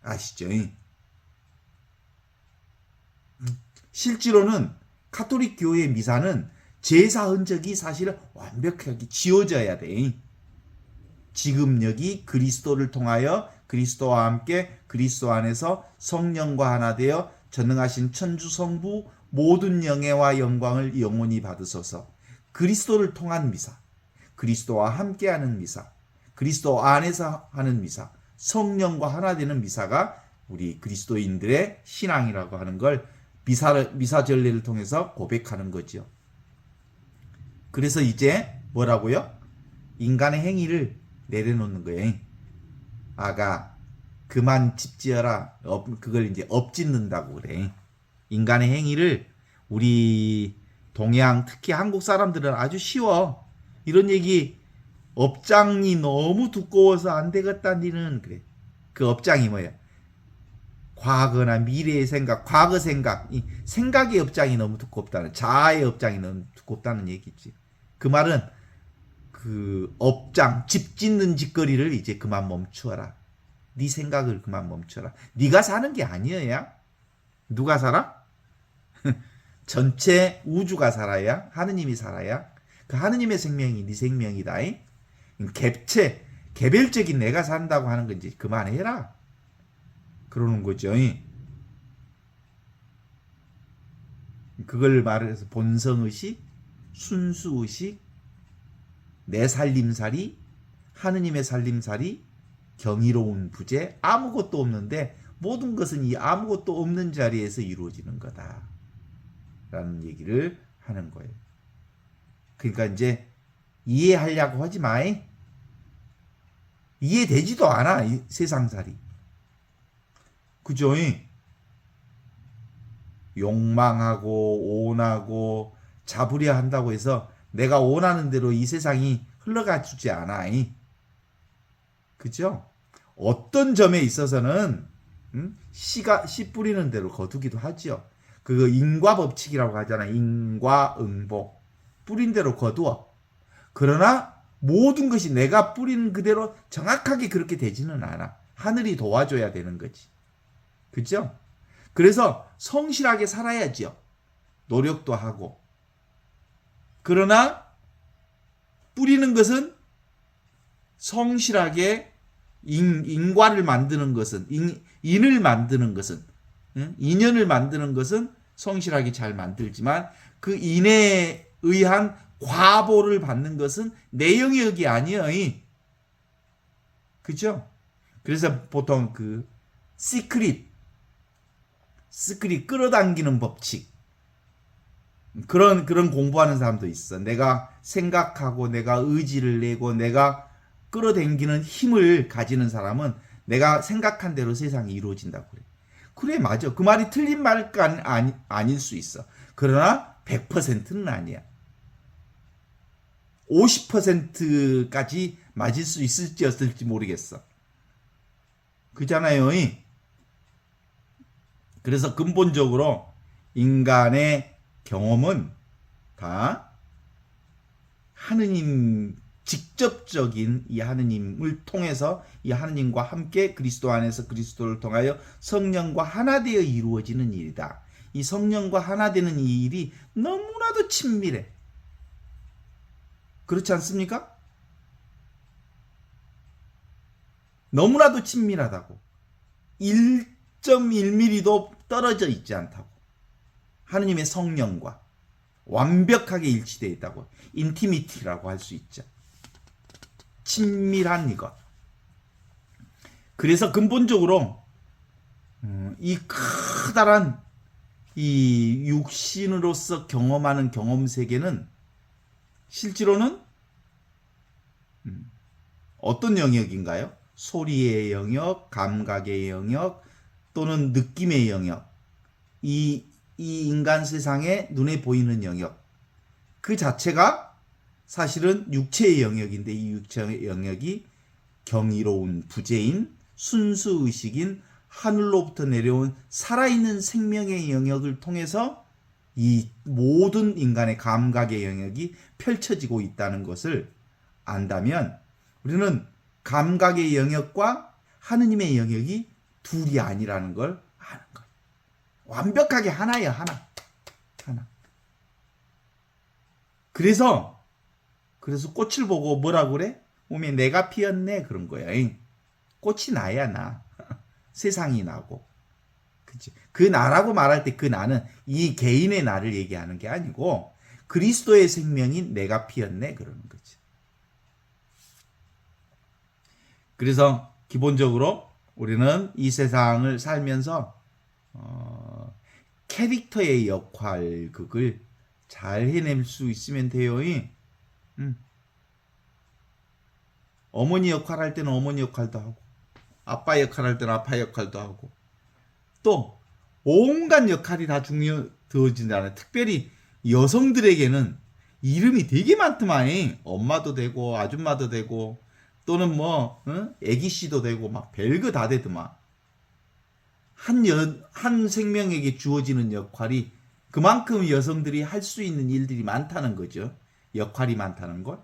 아시죠? 실제로는 가톨릭 교회의 미사는 제사 흔적이 사실은 완벽하게 지워져야 돼. 지금 여기 그리스도를 통하여 그리스도와 함께 그리스도 안에서 성령과 하나 되어 전능하신 천주 성부 모든 영예와 영광을 영원히 받으소서. 그리스도를 통한 미사, 그리스도와 함께하는 미사, 그리스도 안에서 하는 미사, 성령과 하나 되는 미사가 우리 그리스도인들의 신앙이라고 하는 걸 미사 전례를 통해서 고백하는 거죠. 그래서 이제 뭐라고요? 인간의 행위를 내려놓는 거예요. 아가 그만 집지어라. 그걸 이제 엎짓는다고 그래. 인간의 행위를 우리 동양 특히 한국 사람들은 아주 쉬워. 이런 얘기 업장이 너무 두꺼워서 안 되겠다 니는 그래. 그 업장이 뭐야? 과거나 미래의 생각, 과거 생각, 이 생각의 업장이 너무 두껍다는, 자아의 업장이 너무 두껍다는 얘기지. 그 말은 그 업장, 집 짓는 짓거리를 이제 그만 멈추어라. 네 생각을 그만 멈춰라. 네가 사는 게 아니어야. 누가 살아? 전체 우주가 살아야, 하느님이 살아야. 그 하느님의 생명이 네 생명이다. 개별적인 내가 산다고 하는 건지 그만해라. 그러는 거죠. 그걸 말해서 본성의식, 순수의식, 내 살림살이, 하느님의 살림살이, 경이로운 부재, 아무것도 없는데 모든 것은 이 아무것도 없는 자리에서 이루어지는 거다 라는 얘기를 하는 거예요. 그러니까 이제 이해하려고 하지 마. 이해되지도 않아, 이 세상살이. 그죠? 욕망하고 온하고 잡으려 한다고 해서 내가 원하는 대로 이 세상이 흘러가 주지 않아. 그죠? 어떤 점에 있어서는 씨 뿌리는 대로 거두기도 하죠. 그거 인과법칙이라고 하잖아. 인과응복. 뿌린 대로 거두어. 그러나 모든 것이 내가 뿌리는 그대로 정확하게 그렇게 되지는 않아. 하늘이 도와줘야 되는 거지. 그죠? 그래서 성실하게 살아야죠. 노력도 하고. 그러나 뿌리는 것은 성실하게 인과를 만드는 것은, 인을 만드는 것은, 인연을 만드는 것은 성실하게 잘 만들지만 그 인에 의한 과보를 받는 것은 내 영역이 아니에요. 그죠? 그래서 보통 그 시크릿 끌어당기는 법칙, 그런 공부하는 사람도 있어. 내가 생각하고 내가 의지를 내고 내가 끌어당기는 힘을 가지는 사람은 내가 생각한 대로 세상이 이루어진다고 그래. 그래, 맞아. 그 말이 틀린 말까 아닐 수 있어. 그러나 100%는 아니야. 50%까지 맞을 수 있을지 없을지 모르겠어. 그잖아요. 그래서 근본적으로 인간의 경험은 다 하느님, 직접적인 이 하느님을 통해서 이 하느님과 함께 그리스도 안에서 그리스도를 통하여 성령과 하나 되어 이루어지는 일이다. 이 성령과 하나 되는 이 일이 너무나도 친밀해. 그렇지 않습니까? 너무나도 친밀하다고. 1.1mm도 떨어져 있지 않다고. 하느님의 성령과 완벽하게 일치되어 있다고. 인티미티라고 할 수 있죠. 친밀한 이것. 그래서 근본적으로 이 커다란 이 육신으로서 경험하는 경험 세계는 실제로는 어떤 영역인가요? 소리의 영역, 감각의 영역, 또는 느낌의 영역. 이 인간 세상에 눈에 보이는 영역. 그 자체가 사실은 육체의 영역인데 이 육체의 영역이 경이로운 부재인 순수의식인 하늘로부터 내려온 살아있는 생명의 영역을 통해서 이 모든 인간의 감각의 영역이 펼쳐지고 있다는 것을 안다면 우리는 감각의 영역과 하느님의 영역이 둘이 아니라는 걸 아는 거예요. 완벽하게 하나야, 하나. 그래서 꽃을 보고 뭐라고 그래?
몸에 내가 피었네 그런 거야. 꽃이 나야 나. 세상이 나고. 그치? 그 나라고 말할 때 그 나는 이 개인의 나를 얘기하는 게 아니고 그리스도의 생명이 내가 피었네 그러는 거지. 그래서 기본적으로 우리는 이 세상을 살면서 캐릭터의 역할극을 잘 해낼 수 있으면 돼요. 어머니 역할 할 때는 어머니 역할도 하고 아빠 역할 할 때는 아빠 역할도 하고 또 온갖 역할이 다 중요해진다는. 특별히 여성들에게는 이름이 되게 많더만. 엄마도 되고 아줌마도 되고 또는 애기씨도 되고 막 별거 다 되더만. 한 생명에게 주어지는 역할이 그만큼 여성들이 할 수 있는 일들이 많다는 거죠. 역할이 많다는 걸.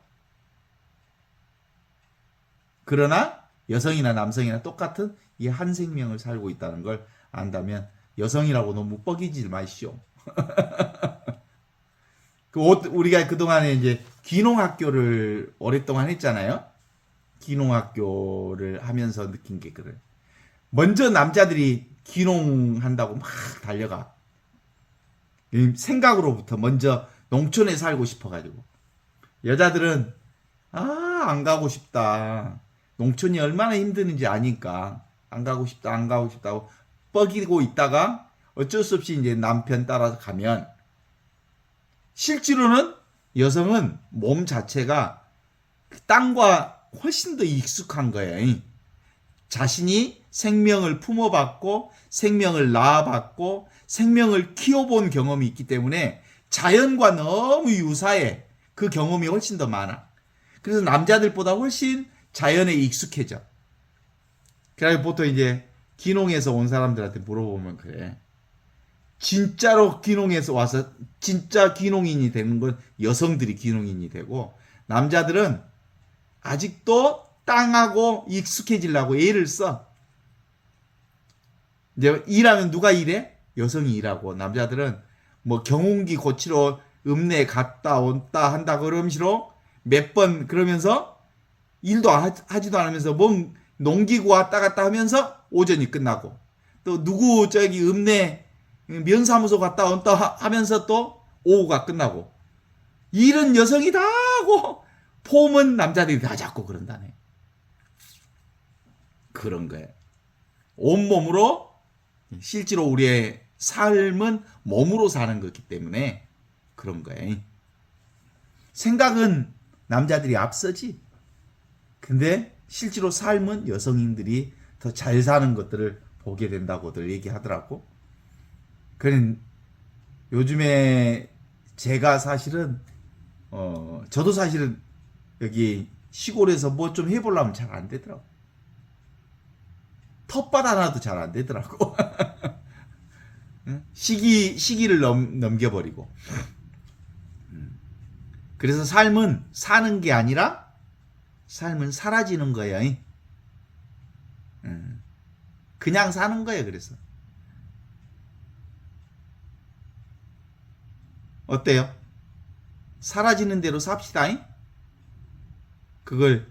그러나 여성이나 남성이나 똑같은 이 한 생명을 살고 있다는 걸 안다면 여성이라고 너무 뻐기지 마시오. 우리가 그동안에 이제 귀농학교를 오랫동안 했잖아요. 귀농학교를 하면서 느낀 게 그래. 먼저 남자들이 귀농한다고 막 달려가. 생각으로부터 먼저 농촌에 살고 싶어가지고. 여자들은 안 가고 싶다. 농촌이 얼마나 힘드는지 아니까 안 가고 싶다고 뻐기고 있다가 어쩔 수 없이 이제 남편 따라서 가면 실제로는 여성은 몸 자체가 땅과 훨씬 더 익숙한 거예요. 자신이 생명을 품어봤고 생명을 낳아봤고 생명을 키워본 경험이 있기 때문에 자연과 너무 유사해. 그 경험이 훨씬 더 많아. 그래서 남자들보다 훨씬 자연에 익숙해져. 그래서 보통 이제 귀농에서 온 사람들한테 물어보면 그래. 진짜로 귀농에서 와서 진짜 귀농인이 되는 건 여성들이 귀농인이 되고 남자들은 아직도 땅하고 익숙해지려고 애를 써. 이제 일하면 누가 일해? 여성이 일하고 남자들은 뭐 경운기 고치러 읍내 갔다 온다 한다 그러면서 몇 번 그러면서 일도 하지도 않으면서 뭔 농기구 왔다 갔다 하면서 오전이 끝나고 또 누구 저기 읍내 면사무소 갔다 온다 하면서 또 오후가 끝나고 일은 여성이 다 하고 폼은 남자들이 다 잡고 그런다네. 그런 거예요. 온몸으로 실제로 우리의 삶은 몸으로 사는 거기 때문에 그런 거예요. 생각은 남자들이 앞서지. 근데 실제로 삶은 여성인들이 더 잘 사는 것들을 보게 된다고들 얘기하더라고. 그런 요즘에 제가 사실은 저도 사실은 여기 시골에서 뭐 좀 해보려면 잘 안 되더라고. 텃밭 하나도 잘 안 되더라고. 시기를 넘겨버리고. 그래서 삶은 사는 게 아니라 삶은 사라지는 거예요. 그냥 사는 거예요. 그래서 어때요? 사라지는 대로 삽시다. 그걸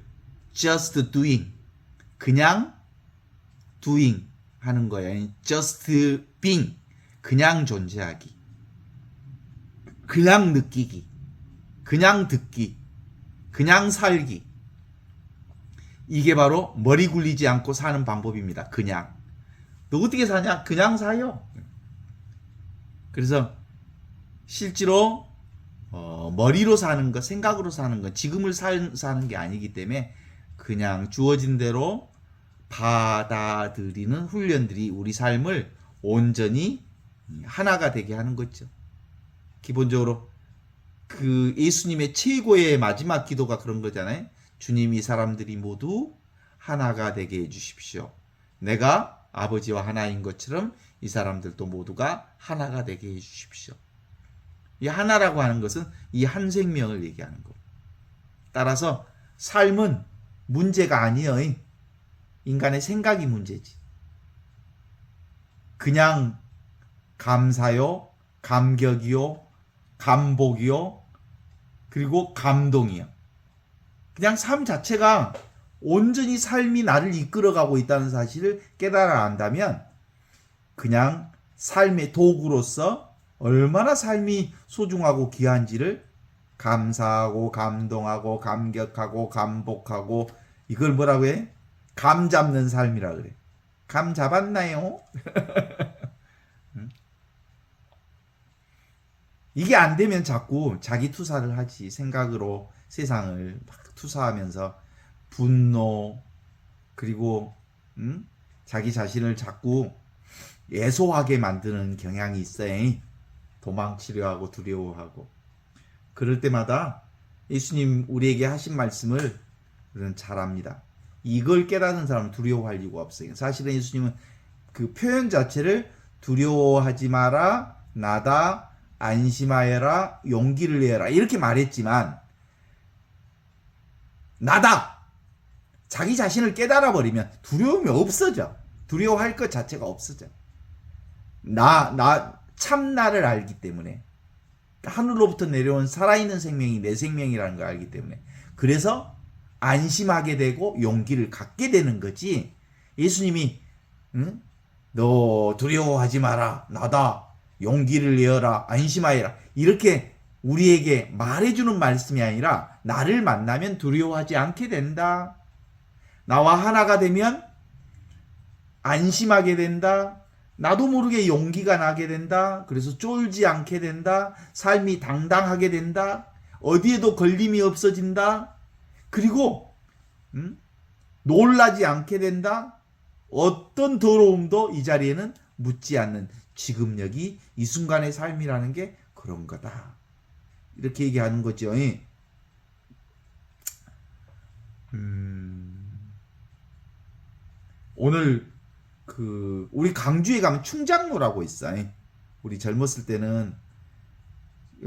just doing, 그냥 doing 하는 거예요. just being, 그냥 존재하기, 그냥 느끼기, 그냥 듣기, 그냥 살기. 이게 바로 머리 굴리지 않고 사는 방법입니다. 그냥. 너 어떻게 사냐? 그냥 사요. 그래서 실제로 머리로 사는 것, 생각으로 사는 것, 지금을 사는 게 아니기 때문에 그냥 주어진 대로 받아들이는 훈련들이 우리 삶을 온전히 하나가 되게 하는 거죠. 기본적으로 그 예수님의 최고의 마지막 기도가 그런 거잖아요. 주님, 이 사람들이 모두 하나가 되게 해주십시오. 내가 아버지와 하나인 것처럼 이 사람들도 모두가 하나가 되게 해주십시오. 이 하나라고 하는 것은 이 한 생명을 얘기하는 거. 따라서 삶은 문제가 아니에요. 인간의 생각이 문제지. 그냥 감사요, 감격이요, 감복이요, 그리고 감동이요. 그냥 삶 자체가 온전히 삶이 나를 이끌어가고 있다는 사실을 깨달아 안다면 그냥 삶의 도구로서 얼마나 삶이 소중하고 귀한지를 감사하고 감동하고 감격하고 감복하고 이걸 뭐라고 해? 감 잡는 삶이라 그래. 감 잡았나요? 이게 안 되면 자꾸 자기 투사를 하지. 생각으로 세상을 막 투사하면서 분노 그리고 자기 자신을 자꾸 예소하게 만드는 경향이 있어요. 도망치려 하고 두려워하고. 그럴 때마다 예수님 우리에게 하신 말씀을 우리는 잘 압니다. 이걸 깨닫는 사람은 두려워할 이유가 없어요. 사실은 예수님은 그 표현 자체를 두려워하지 마라, 나다, 안심하여라, 용기를 내라 이렇게 말했지만 나다! 자기 자신을 깨달아 버리면 두려움이 없어져. 두려워할 것 자체가 없어져. 참 나를 알기 때문에. 하늘로부터 내려온 살아있는 생명이 내 생명이라는 걸 알기 때문에. 그래서 안심하게 되고 용기를 갖게 되는 거지. 예수님이 너 두려워하지 마라. 나다. 용기를 내어라. 안심하여라. 이렇게 우리에게 말해주는 말씀이 아니라 나를 만나면 두려워하지 않게 된다. 나와 하나가 되면 안심하게 된다. 나도 모르게 용기가 나게 된다. 그래서 쫄지 않게 된다. 삶이 당당하게 된다. 어디에도 걸림이 없어진다. 그리고 놀라지 않게 된다. 어떤 더러움도 이 자리에는 묻지 않는 지금력이 이 순간의 삶이라는 게 그런 거다. 이렇게 얘기하는 거죠. 오늘 우리 강주에 가면 충장로라고 있어. 우리 젊었을 때는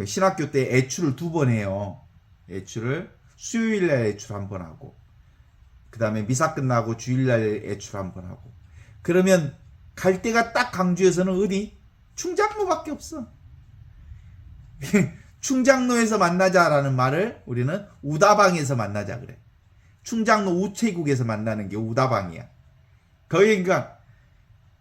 신학교 때 애출을 2번 해요. 애출을 수요일날 애출 1번 하고 그 다음에 미사 끝나고 주일날 애출 1번 하고 그러면 갈 데가 딱 강주에서는 어디? 충장로밖에 없어. 충장로에서 만나자라는 말을 우리는 우다방에서 만나자 그래. 충장로 우체국에서 만나는 게 우다방이야. 그러니까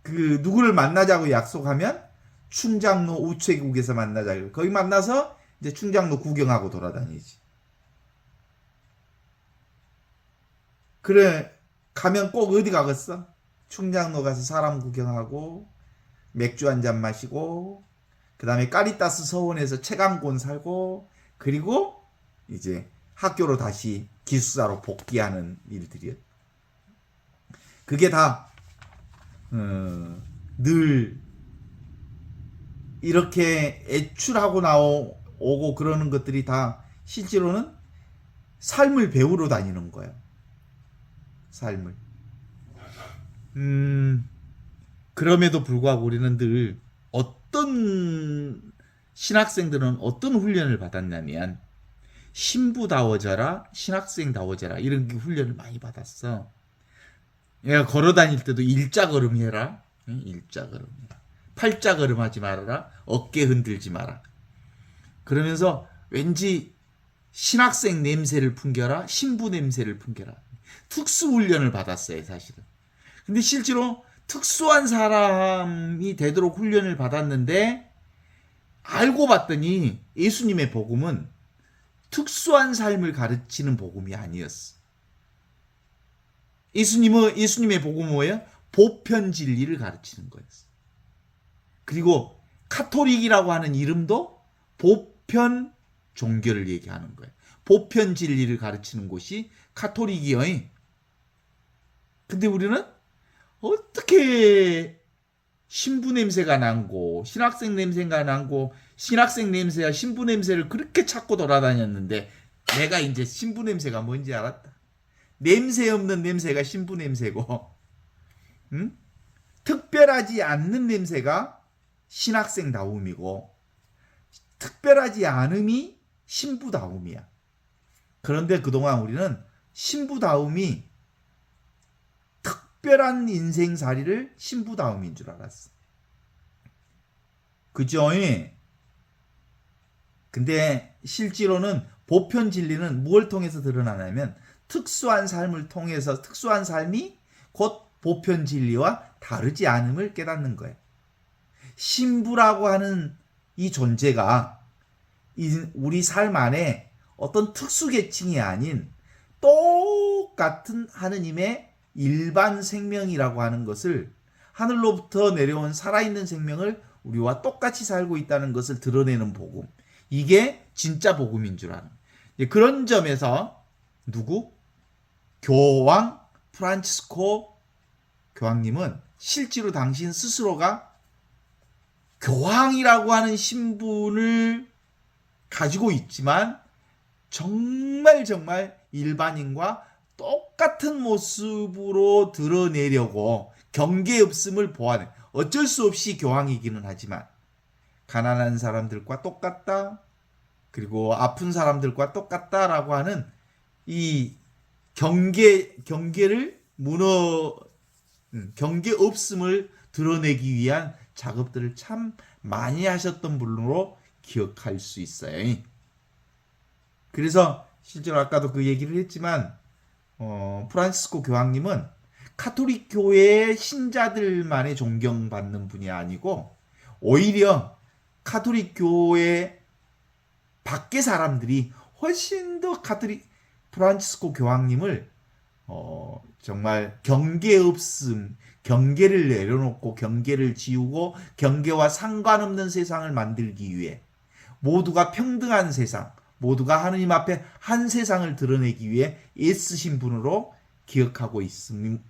누구를 만나자고 약속하면 충장로 우체국에서 만나자 그래. 거기 만나서 이제 충장로 구경하고 돌아다니지. 그래 가면 꼭 어디 가겠어? 충장로 가서 사람 구경하고 맥주 한잔 마시고 그 다음에 까리따스 서원에서 책 한 권 사고 그리고 이제 학교로 다시 기숙사로 복귀하는 일들이에요. 그게 다 늘 이렇게 애출하고 나오고 그러는 것들이 다 실제로는 삶을 배우러 다니는 거예요. 삶을. 그럼에도 불구하고 우리는 늘 어떤 신학생들은 어떤 훈련을 받았냐면 신부다워져라, 신학생다워져라 이런 훈련을 많이 받았어. 얘가 걸어 다닐 때도 일자걸음 해라. 일자걸음. 팔자걸음 하지 말아라. 어깨 흔들지 마라. 그러면서 왠지 신학생 냄새를 풍겨라. 신부 냄새를 풍겨라. 특수훈련을 받았어요, 사실은. 근데 실제로 특수한 사람이 되도록 훈련을 받았는데 알고 봤더니 예수님의 복음은 특수한 삶을 가르치는 복음이 아니었어. 예수님의 복음은 뭐예요? 보편 진리를 가르치는 거였어. 그리고 카톨릭이라고 하는 이름도 보편 종교를 얘기하는 거예요. 보편 진리를 가르치는 곳이 카톨릭이요. 근데 우리는 어떻게 신부 냄새가 난고 신학생 냄새가 난고 신학생 냄새와 신부 냄새를 그렇게 찾고 돌아다녔는데 내가 이제 신부 냄새가 뭔지 알았다. 냄새 없는 냄새가 신부 냄새고 특별하지 않는 냄새가 신학생다움이고 특별하지 않음이 신부다움이야. 그런데 그동안 우리는 신부다움이 특별한 인생살이를 신부다움인 줄 알았어. 그죠? 근데 실제로는 보편 진리는 무엇을 통해서 드러나냐면 특수한 삶을 통해서 특수한 삶이 곧 보편 진리와 다르지 않음을 깨닫는 거예요. 신부라고 하는 이 존재가 우리 삶 안에 어떤 특수 계층이 아닌 똑같은 하느님의 일반 생명이라고 하는 것을, 하늘로부터 내려온 살아있는 생명을 우리와 똑같이 살고 있다는 것을 드러내는 복음. 이게 진짜 복음인 줄 아는. 그런 점에서 교황 프란치스코 교황님은 실제로 당신 스스로가 교황이라고 하는 신분을 가지고 있지만 정말 일반인과 똑같은 모습으로 드러내려고 경계 없음을 보완해. 어쩔 수 없이 교황이기는 하지만 가난한 사람들과 똑같다, 그리고 아픈 사람들과 똑같다라고 하는 이 경계 없음을 드러내기 위한 작업들을 참 많이 하셨던 분으로 기억할 수 있어요. 그래서 실제로 아까도 그 얘기를 했지만 프란시스코 교황님은 카톨릭 교회의 신자들만의 존경받는 분이 아니고 오히려 카톨릭 교회 밖의 사람들이 훨씬 더 프란치스코 교황님을 정말 경계 없음, 경계를 내려놓고 경계를 지우고 경계와 상관없는 세상을 만들기 위해, 모두가 평등한 세상, 모두가 하느님 앞에 한 세상을 드러내기 위해 애쓰신 분으로 기억하고 있습니다.